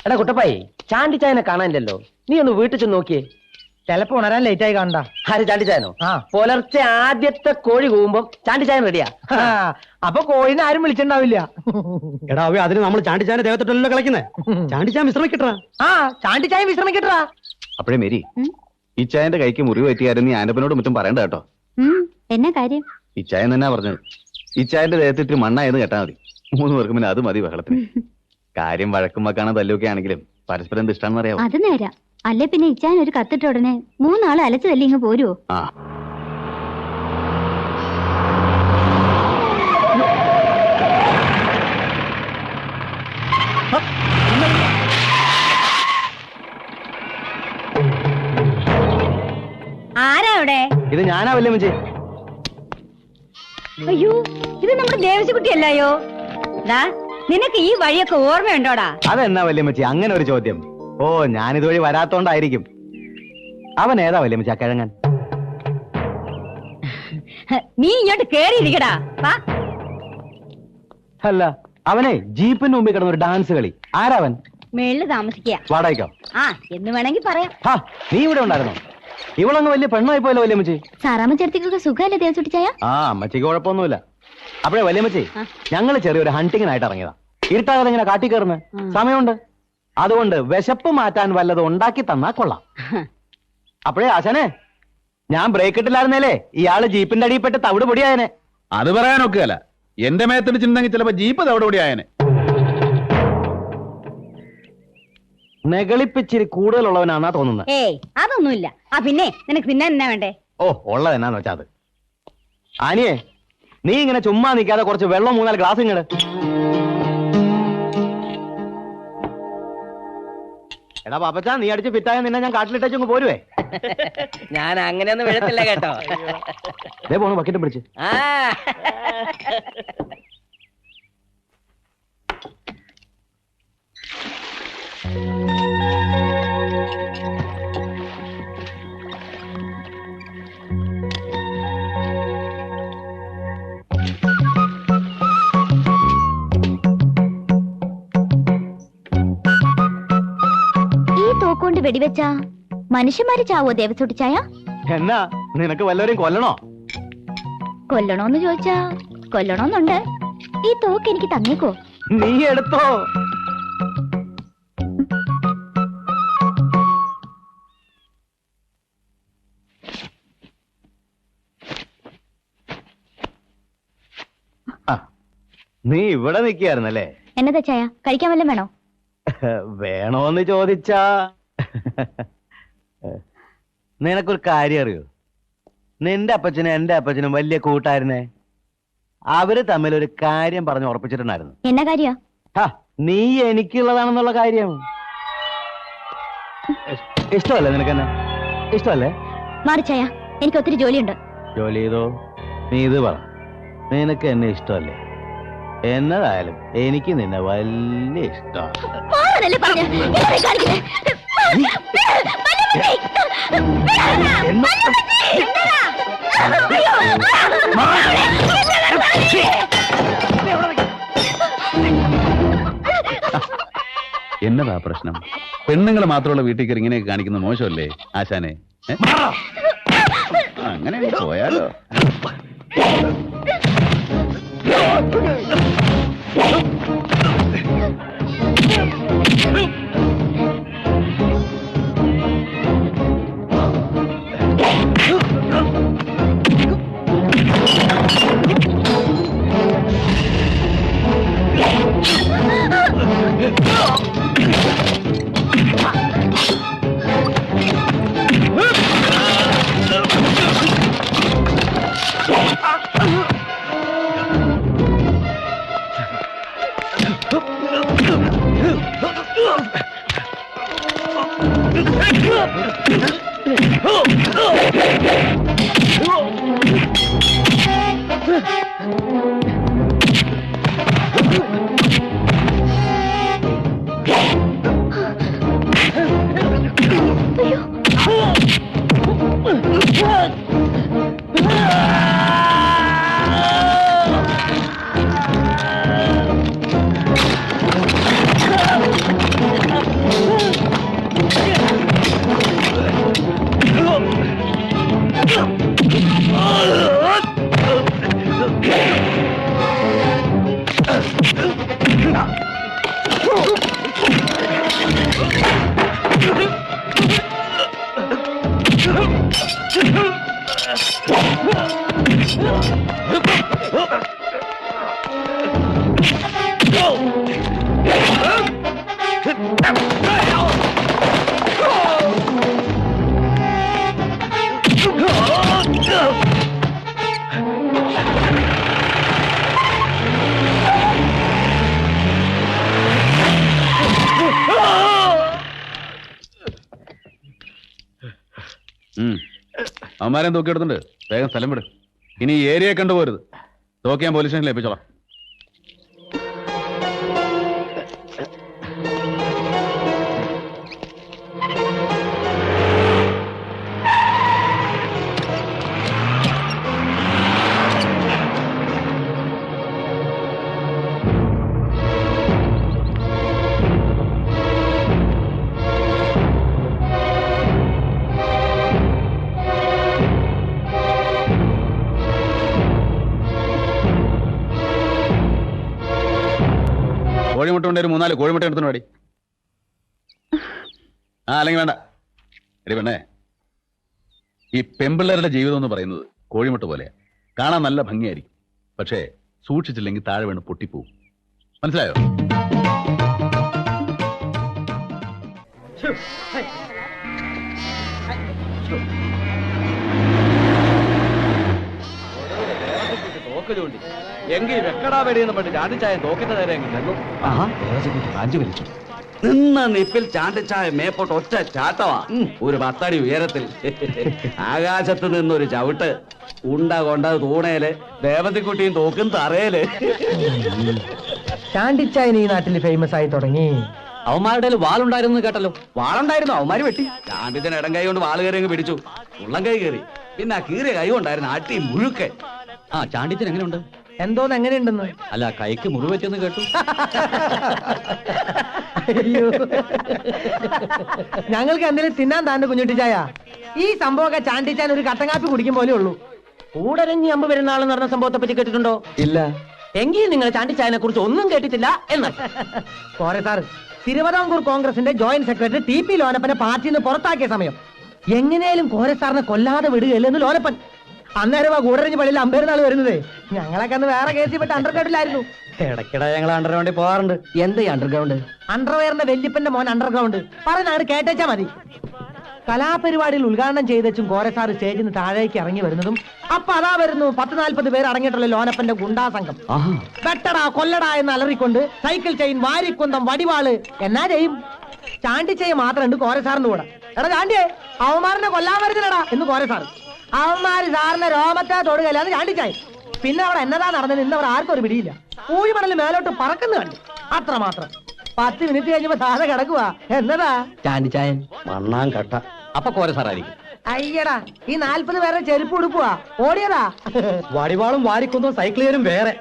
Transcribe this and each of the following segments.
എടാ കുട്ടപ്പായി, ചാണ്ടിച്ചായനെ കാണാനില്ലല്ലോ. നീ ഒന്ന് വീട്ടിൽ ചെന്ന് നോക്കിയേ. ചിലപ്പോ ഉണരാൻ ലേറ്റ് ആയി കാണണ്ട. ആര് ചാണ്ടിച്ചായനോ? ആ, പുലർച്ചെ ആദ്യത്തെ കോഴി കൂവുമ്പം ചാണ്ടിച്ചായൻ റെഡിയാ. അപ്പൊ കോഴിനെ ആരും വിളിച്ചിണ്ടാവില്ല. എടാ അതിന് നമ്മൾ ചാണ്ടിച്ചായന്റെ ദേവത്തോട്ടല്ലോ കളിക്കുന്നേ. ചാണ്ടിച്ചാൻ വിശ്രമിക്കട്ടാ. ആ, ചാണ്ടിച്ചായൻ വിശ്രമിക്കട്ടാ. അപ്പോഴേ മേരി, ഈ ചായന്റെ കൈക്ക് മുറിവ് പറ്റിയാരും നീ ആനപ്പനോട് മറ്റും പറയണ്ട കേട്ടോ. എന്നാ കാര്യം? ഈ ചായൻ തന്നെ പറഞ്ഞത്. ഈ ചായന്റെ ദേഹത്ത് ഇത്തിരി മണ്ണായെന്ന് കേട്ടാ മതി. 3 പേർക്കും പിന്നെ അത് മതി ബഹളത്തിന്. കാര്യം വഴക്കും വക്കാണോ തല്ലൊക്കെ ആണെങ്കിലും പരസ്പരം എന്ത് ഇഷ്ടമാണെന്ന് അറിയാം. അത് നേരാ. അല്ലേ പിന്നെ ഇച്ചാൻ ഒരു കത്തിട്ട ഉടനെ 3 ആള് അലച്ചു തല്ലി ഇങ്ങ് പോരുവോ? ആ, ആരാ അവിടെ? ഇത് ഞാനാ വല്യമ്മച്ചി. അയ്യോ, ഇത് നമ്മുടെ ദേവസിക്കുട്ടിയല്ലോ. നിനക്ക് ഈ വഴിയൊക്കെ ഓർമ്മയുണ്ടോടാ? അതെന്നാ വല്യമ്മച്ചി അങ്ങനെ ഒരു ചോദ്യം? ഓ, ഞാനിതുവഴി വരാത്തോണ്ടായിരിക്കും. അവൻ ഏതാ വല്യമ്മച്ചി ആ കിഴങ്ങൻ? നീ ഇങ്ങോട്ട് കേറിയിരിക്കടാ. അല്ല, അവനെ ജീപ്പിന് മുമ്പിൽ കിടന്ന ഒരു ഡാൻസ് കളി. ആരാവൻ? മേളില് താമസിക്കുക. വാടകയ്ക്കോ? ആ, എന്ന് വേണമെങ്കിൽ പറയാം. നീ ഇവിടെ ഉണ്ടായിരുന്നോ? ഇവളങ്ങ് വലിയ പെണ്ണായി പോയല്ലോ വല്യമ്മച്ചി. സാറാമ്മ ചേർത്തിക്കൊക്കെ സുഖമല്ലേ ദേവസുട്ടിച്ചായ? ആ, അമ്മച്ചിക്ക് കുഴപ്പമൊന്നുമില്ല. അപ്പോഴേ വല്യമ്മച്ചി, ഞങ്ങള് ചെറിയൊരു ഹണ്ടിങ്ങിനായിട്ട് ഇറങ്ങിയതാ. ഇരുട്ടാകാതെ ഇങ്ങനെ കാട്ടി കയറുന്നത് സമയമുണ്ട്. അതുകൊണ്ട് വിശപ്പ് മാറ്റാൻ വല്ലതും ഉണ്ടാക്കി തന്നാ കൊള്ളാം. അപ്പോഴേ ആശാനെ, ഞാൻ ബ്രേക്ക് ഇട്ടില്ലായിരുന്നേലേ ഇയാള് ജീപ്പിന്റെ അടിയിൽപ്പെട്ട് തവിട് പൊടിയായനെ. അത് പറയാനൊക്കെയല്ല. എന്റെ മേത്തടിച്ചിട്ടുണ്ടെങ്കിൽ ചിലപ്പോ ജീപ്പ് തവിട് പൊടിയായനെ. നെകളിപ്പിച്ചിരി കൂടുതലുള്ളവനാന്നാ തോന്നുന്നത്. ഏയ്, അതൊന്നുമില്ല. ആ, പിന്നെ നിനക്ക് പിന്നെ എന്നാ വേണ്ടേ? ഓ, ഉള്ളത് എന്നാന്ന് വെച്ചാ അത്. ആനിയെ, നീ ഇങ്ങനെ ചുമ്മാ നിൽക്കാതെ കുറച്ച് വെള്ളം 3-4 ഗ്ലാസ് ഇങ്ങട്. എടാ പാപ്പച്ചാ, നീ അടിച്ച് ഫിറ്റായ നിന്നെ ഞാൻ കാട്ടിലിട്ടു പോരുവേ. ഞാൻ അങ്ങനെയൊന്നും വിഴത്തില്ല കേട്ടോ. ദേ പോണു ബക്കറ്റും പിടിച്ച്. തോക്കൊണ്ട് വെടിവെച്ചാ മനുഷ്യന്മാര് ചാവോ ദേവസുട്ടിച്ചായ? എന്നാ നിനക്ക് വല്ലവരെയും കൊല്ലണോ? കൊല്ലണോന്ന് ചോദിച്ചാ കൊല്ലണോന്നുണ്ട്. ഈ തോക്ക് എനിക്ക് തന്നേക്കോ? നീ എടുത്തോ. നീ ഇവിടെ നിൽക്കുകയായിരുന്നല്ലേ? എന്നതാ ചായ, കഴിക്കാൻ വല്ലതും വേണോ? വേണോന്ന് ചോദിച്ചാ നിനക്കൊരു കാര്യം അറിയോ? നിന്റെ അപ്പച്ചനും എന്റെ അപ്പച്ചനും വലിയ കൂട്ടായിരുന്നേ. അവര് തമ്മിൽ ഒരു കാര്യം പറഞ്ഞ് ഉറപ്പിച്ചിട്ടുണ്ടായിരുന്നു. എന്നാ കാര്യ? നീ എനിക്കുള്ളതാണെന്നുള്ള കാര്യം. ഇഷ്ടമല്ലേ നിനക്കെന്നെ? ഇഷ്ടമല്ലേ? മാറിച്ചായ, എനിക്ക് ഒത്തിരി ജോലിയുണ്ട്. ജോലി ചെയ്തോ. നീ ഇത് പറ, നിനക്ക് എന്നെ ഇഷ്ടമല്ലേ? എന്നതായാലും എനിക്ക് നിന്നെ വലിയ ഇഷ്ടമാണ്. എന്നതാ പ്രശ്നം? പെണ്ണുങ്ങൾ മാത്രമുള്ള വീട്ടിൽ കയറി ഇങ്ങനെയൊക്കെ കാണിക്കുന്നത് മോശമല്ലേ ആശാനെ? അങ്ങനെ പോയാലോ? അവന്മാരെയും തൂക്കിയെടുത്തുണ്ട്. വേഗം സ്ഥലം വിട്. ഇനി ഈ ഏരിയയെ കണ്ടുപോരുത്. തോക്കി ഞാൻ പോലീസ് സ്റ്റേഷനിൽ ഏൽപ്പിച്ചോളാം. കോഴിമുട്ട കൊണ്ട് ഒരു 3-4 കോഴിമുട്ട എടുത്തു പാടി. അല്ലെങ്കിൽ വേണ്ട. എടി പെണ്ണേ, ഈ പെമ്പിള്ളേരുടെ ജീവിതം എന്ന് പറയുന്നത് കോഴിമുട്ട പോലെയാ. കാണാൻ നല്ല ഭംഗിയായിരിക്കും, പക്ഷേ സൂക്ഷിച്ചില്ലെങ്കിൽ താഴെ വീണ് പൊട്ടിപ്പോവും. മനസ്സിലായോ? എങ്കിൽ വെക്കടാ വെടിയെന്ന് പറഞ്ഞ് ചാണ്ടിച്ചായ തോക്കിന്റെ നേരെ കാഞ്ചു വലിച്ചു. നിന്ന നിപ്പിൽ ചാണ്ടിച്ചായ മേപ്പോട്ട് ഒറ്റ ചാട്ടവാ. ഒരു 10 അടി ഉയരത്തിൽ ആകാശത്ത് നിന്നൊരു ചവിട്ട്. ഉണ്ട കൊണ്ട തൂണേല് ദേവതിക്കുട്ടിയും തോക്കും തറയില്. ചാണ്ടിച്ചായൻ ഈ നാട്ടിൽ ഫേമസ് ആയി തുടങ്ങി. അവന്മാരുടെ വാളുണ്ടായിരുന്നു കേട്ടല്ലോ. വാളുണ്ടായിരുന്നു, അവന്മാര് വെട്ടി. ചാണ്ടിച്ചൻ ഇടം കൈ കൊണ്ട് വാള് കയറി അങ്ങ് പിടിച്ചു. ഉള്ളം കൈ കയറി. പിന്നെ ആ കീറിയ കൈ കൊണ്ടായിരുന്നു അട്ടി മുഴുക്കെ. ആ ചാണ്ടിച്ചൻ എങ്ങനെയുണ്ട്? എന്തോന്ന് എങ്ങനെയുണ്ടെന്ന്? അല്ല, കൈക്ക് മുറിവെച്ചെന്ന് കേട്ടു. അയ്യോ, ഞങ്ങൾക്ക് എന്തെങ്കിലും തിന്നാൻ താണ്ട് കുഞ്ഞുട്ടിച്ചായ. ഈ സംഭവമൊക്കെ ചാണ്ടിച്ചാൻ ഒരു കട്ടങ്കാപ്പി കുടിക്കും പോലെ ഉള്ളൂ. കൂടരഞ്ഞി അമ്പ് പെരുന്നാളെന്ന് പറഞ്ഞ സംഭവത്തെ പറ്റി കേട്ടിട്ടുണ്ടോ? ഇല്ല. എങ്കിൽ നിങ്ങൾ ചാണ്ടിച്ചായനെ കുറിച്ച് ഒന്നും കേട്ടിട്ടില്ല എന്ന്. പോരെ സാർ, തിരുവിതാംകൂർ കോൺഗ്രസിന്റെ ജോയിന്റ് സെക്രട്ടറി TP ലോനപ്പനെ പാർട്ടിയിൽ നിന്ന് പുറത്താക്കിയ സമയം എങ്ങനെയും കോരെ സാറിനെ കൊല്ലാതെ വിടുകയല്ലെന്ന് ലോനപ്പൻ. അന്നേരം ആ കൂടരഞ്ഞ് പള്ളിയിൽ അമ്പേരുന്നാൾ വരുന്നതേ. ഞങ്ങളൊക്കെ അന്ന് വേറെ കേസിൽ പെട്ട് അണ്ടർഗ്രൗണ്ടിലായിരുന്നു. ഇടയ്ക്കിടെ ഞങ്ങൾ അണ്ടർഗ്രൗണ്ടിൽ പോകാറുണ്ട്. എന്താ അണ്ടർഗ്രൗണ്ട്? അണ്ടർവെയറിന്റെ വല്യപ്പന്റെ മോൻ അണ്ടർഗ്രൗണ്ട് പറഞ്ഞാണ് കേട്ടേച്ചാ മതി. കലാപരിപാടിയിൽ ഉദ്ഘാടനം ചെയ്തും കോരസാർ സ്റ്റേജിൽ നിന്ന് താഴേക്ക് ഇറങ്ങി വരുന്നതും അപ്പൊ അതാ വരുന്നു 10-40 പേർ അടങ്ങിയിട്ടുള്ള ലോനപ്പന്റെ ഗുണ്ടാ സംഘം. വെട്ടടാ കൊല്ലടാ എന്ന് അലറിക്കൊണ്ട് സൈക്കിൾ ചെയിൻ, വാരിക്കുന്തം, വടിവാള്. എന്നാ ചെയ്യും? ചാണ്ടിച്ചെയ്യ മാത്രമുണ്ട് കോരസാറിന്റെ കൂടെ. എടാ ചാണ്ടിയെ, അവന്മാരനെ കൊല്ലാൻ വരുന്നില്ലടാ എന്ന് കോരസാർ. അവന്മാര് സാറിനെ രോമത്താ തൊടുകയല്ലാന്ന് ചാണ്ടിച്ചായി. പിന്നെ അവിടെ എന്നതാ നടന്നത് ഇന്ന് അവർ ആർക്കും ഒരു പിടിയില്ല. പൂഴിമണല് മേലോട്ട് പറക്കുന്നു കണ്ടു, അത്രമാത്രം. 10 മിനിറ്റ് കഴിഞ്ഞപ്പോ താഴെ കിടക്കുവാ. എന്നതാ? ചാണ്ടിച്ചായൻ മണ്ണാൻ കട്ട. അപ്പൊ കോരസാറായിരിക്കും. അയ്യടാ, ഈ 40 പേരുടെ ചെരുപ്പ് ഉടുപ്പുവാ ഓടിയതാ. വടിവാളും വാരിക്കൊന്നും സൈക്കിളും വേറെ.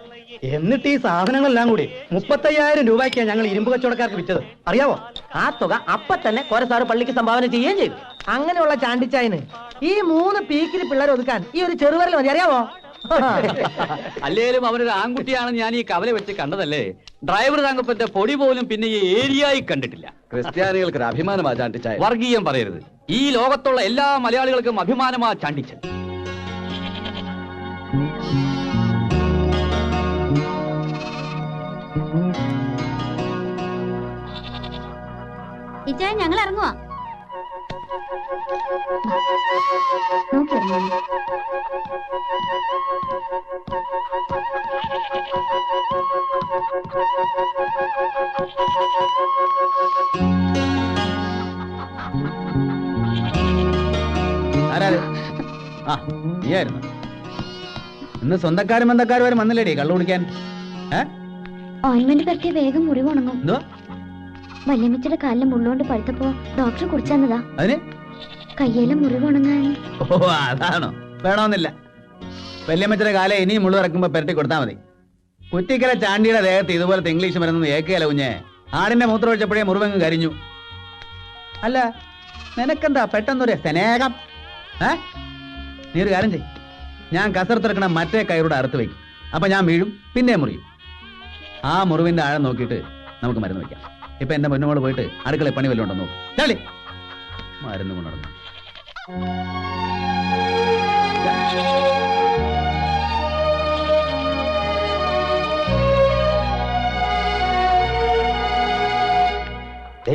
എന്നിട്ട് ഈ സാധനങ്ങളെല്ലാം കൂടി 35,000 രൂപയ്ക്കാണ് ഞങ്ങൾ ഇരുമ്പ് കച്ചവടക്കാർക്ക് വിറ്റത്. അറിയാവോ? ആ തുക അപ്പൊ തന്നെ കോരസാറ് പള്ളിക്ക് സംഭാവന ചെയ്യുകയും ചെയ്തു. അങ്ങനെയുള്ള ചാണ്ടിച്ചായന് ഈ 3 പീക്കിരി പിള്ളേർ ഒതുക്കാൻ ഈ ഒരു ചെറുവരൽ മതി. അറിയാവോ? അല്ലേലും അവനൊരു ആൺകുട്ടിയാണെന്ന് ഞാൻ ഈ കവല വെച്ച് കണ്ടതല്ലേ. ഡ്രൈവർ തങ്കപ്പന്റെ പൊടി പോലും പിന്നെ ഈ ഏരിയയിൽ കണ്ടിട്ടില്ല. ക്രിസ്ത്യാനികൾക്ക് ഒരു അഭിമാനമാ ചാണ്ടിച്ചായ. വർഗീയം പറയരുത്. ഈ ലോകത്തുള്ള എല്ലാ മലയാളികൾക്കും അഭിമാനമാ ചാണ്ടിച്ചൻ. ഇച്ചായ ഞങ്ങൾ ഇറങ്ങുവാ. ആരാത്? ആ, നീയായിരുന്നു. ഇന്ന് സ്വന്തക്കാരും ബന്ധക്കാരും വരെ വന്നില്ലേടി കള്ളു കുടിക്കാൻ? ഓയിന്റ്മെന്റ് പരത്തിയ വേഗം മുറിവ് ഉണങ്ങും. എന്തോ? വല്യമ്മച്ചിയുടെ കാലിലെ മുള്ളുകൊണ്ട് പഴുത്തപ്പോ ഡോക്ടർ കുടിച്ചെന്നതാ. അതിന് കയ്യിലെ മുറിവ് ഉണങ്ങാൻ. ഓ, അതാണോ? വേണമെന്നില്ല. വല്യമ്മച്ചിയുടെ കാലം ഇനിയും മുള്ളു ഇറക്കുമ്പോ പെരട്ടി കൊടുത്താൽ മതി. കുറ്റിക്കല ചാണ്ടിയുടെ ദേഹത്ത് ഇതുപോലത്തെ ഇംഗ്ലീഷ് മരുന്നൊന്നും ഏക്കുകയല്ല കുഞ്ഞെ. ആടിന്റെ മൂത്രം ഒഴിച്ചപ്പോഴേ മുറിവങ്ങ് കരിഞ്ഞു. അല്ല, നിനക്കെന്താ പെട്ടെന്നൊരു സ്നേഹം? നീ ഒരു കാര്യം ചെയ്യും, ഞാൻ കസർത്തിറക്കണ മറ്റേ കയറൂടെ അറുത്ത് വയ്ക്കും. അപ്പൊ ഞാൻ വീഴും, പിന്നെ മുറിയും. ആ മുറിവിന്റെ ആഴം നോക്കിയിട്ട് നമുക്ക് മരുന്ന് വയ്ക്കാം. ഇപ്പൊ എന്റെ മുന്നോട് പോയിട്ട് അടുക്കള പണി വല്ലതും ഉണ്ടോ നോക്കും. ചാളി മരുന്ന് കൊണ്ടുവന്നു.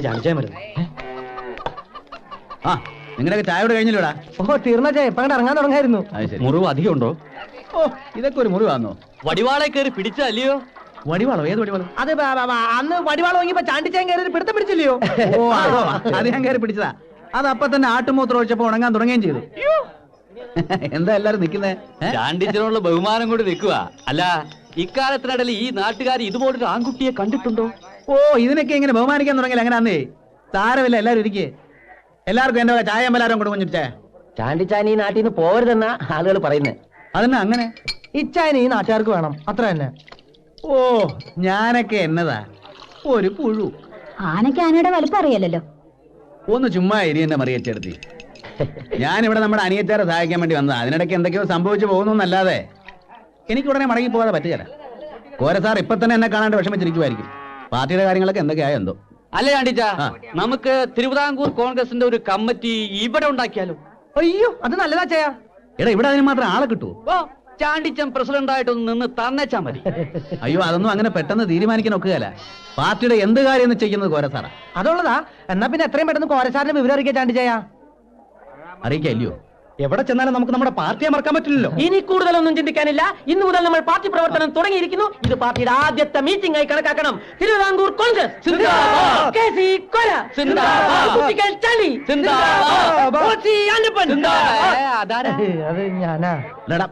ചാണ്ടിച്ചാൻ വരുന്നു. ആ നിങ്ങളൊക്കെ ചായ കൂടെ കഴിഞ്ഞില്ലടാ. ഓ തീർന്ന ചേ ഇപ്പൊ അങ്ങോട്ട് ഇറങ്ങാൻ തുടങ്ങായിരുന്നു. അത് ശരി. മുറിവ് അധികം ഉണ്ടോ? ഓ ഇതൊക്കെ ഒരു മുറിവാന്നോ? വടിവാളെ കയറി പിടിച്ചല്ലയോ? വടിവാളോ? ഏത് വടിവാളോ? അത് അന്ന് വടിവാളം വാങ്ങിയപ്പോ ചാണ്ടിച്ചാൻ കയറി പിടുത്തം പിടിച്ചില്ലയോ? ഓ അതോ, അത് ഞാൻ കയറി പിടിച്ചതാ. അത് അപ്പൊ തന്നെ ആട്ടുമൂത്രം ഒഴിച്ചപ്പോ ഉണങ്ങാൻ തുടങ്ങുകയും ചെയ്തു. എന്താ എല്ലാരും നിക്കുന്നേ? ചാണ്ടിച്ചനുള്ള ബഹുമാനം കൊണ്ട് നിൽക്കുക. അല്ല ഇക്കാലത്തിനിടയിൽ ഈ നാട്ടുകാർ ഇതുപോലൊരു ആൺകുട്ടിയെ കണ്ടിട്ടുണ്ടോ? ഓ ഇതിനൊക്കെ ഇങ്ങനെ ബഹുമാനിക്കാൻ തുടങ്ങില്ല. അങ്ങനെ അന്നേ സാരമില്ല, എല്ലാരും ഇരിക്കേ. എല്ലാവർക്കും എന്റെ ചായ എല്ലാവരും കൊണ്ട് കുഞ്ഞിട്ടേ. ചാണ്ടിച്ചാൻ ഈ നാട്ടിൽ നിന്ന് പോരുതെന്നാ ആളുകൾ പറയുന്നത്. അതെന്നാ അങ്ങനെ? ഇച്ചായന് ഈ നാട്ടുകാർക്ക് വേണം, അത്ര തന്നെ. ഓ ഞാനൊക്കെ എന്നതാ ഒരു പുഴു. ആനയ്ക്ക് ആനയുടെ വലിപ്പം അറിയാലല്ലോ. ഒന്ന് ചുമ്മാ ഇരി എന്നെ മറിയച്ചെടുത്തി. ഞാനിവിടെ നമ്മുടെ അനിയച്ചാരെ സഹായിക്കാൻ വേണ്ടി വന്നതാ. അതിനിടയ്ക്ക് എന്തൊക്കെയോ സംഭവിച്ചു പോകുന്നല്ലാതെ എനിക്ക് ഉടനെ മടങ്ങി പോകാതെ പറ്റുകയില്ല. കോരസാർ ഇപ്പൊ തന്നെ എന്നെ കാണാണ്ട് വിഷമിച്ചിരിക്കുമായിരിക്കും. പാർട്ടിയുടെ കാര്യങ്ങളൊക്കെ എന്തൊക്കെയായോ എന്തോ. അല്ല ചാണ്ടിച്ച, നമുക്ക് തിരുവിതാംകൂർ കോൺഗ്രസിന്റെ ഒരു കമ്മിറ്റി ഇവിടെ ഉണ്ടാക്കിയാലോ? അയ്യോ അത് നല്ലതാ ചായ. എടാ ഇവിടെ അതിന് മാത്രം ആളെ കിട്ടൂ? ഓ ചാണ്ടിച്ചൻ പ്രസിഡന്റ് ആയിട്ടൊന്ന് നിന്ന് തന്നേച്ചാ മതി. അയ്യോ അതൊന്നും അങ്ങനെ പെട്ടെന്ന് തീരുമാനിക്കാൻ ഒക്കുകയല്ല. പാർട്ടിയുടെ എന്ത് കാര്യം ചെയ്യുന്നത് കോരസാറാ. അതുള്ളതാ. എന്നാ പിന്നെ എത്രയും പെട്ടെന്ന് കോരസാറിന്റെ വിവരം അറിയിക്കാൻ ചാണ്ടിച്ചായ. അറിയിക്കല്ലയോ? എവിടെ ചെന്നാലും നമുക്ക് നമ്മുടെ പാർട്ടിയെ മറക്കാൻ പറ്റില്ലല്ലോ. ഇനി കൂടുതലൊന്നും ചിന്തിക്കാനില്ല. ഇന്ന് മുതൽ നമ്മൾ പാർട്ടി പ്രവർത്തനം തുടങ്ങിയിരിക്കുന്നു. ഇത് പാർട്ടിയുടെ ആദ്യത്തെ മീറ്റിംഗ് ആയി കണക്കാക്കണം. തിരുവിതാംകൂർ കോൺഗ്രസ് സിന്ദാബാദ്. KC കോല സിന്ദാബാദ്. കുട്ടികൾ ചളി സിന്ദാബാദ്. ഓച്ചി ആനപ്പൻ. അതാരാ? അത് ഞാനാ. എടാ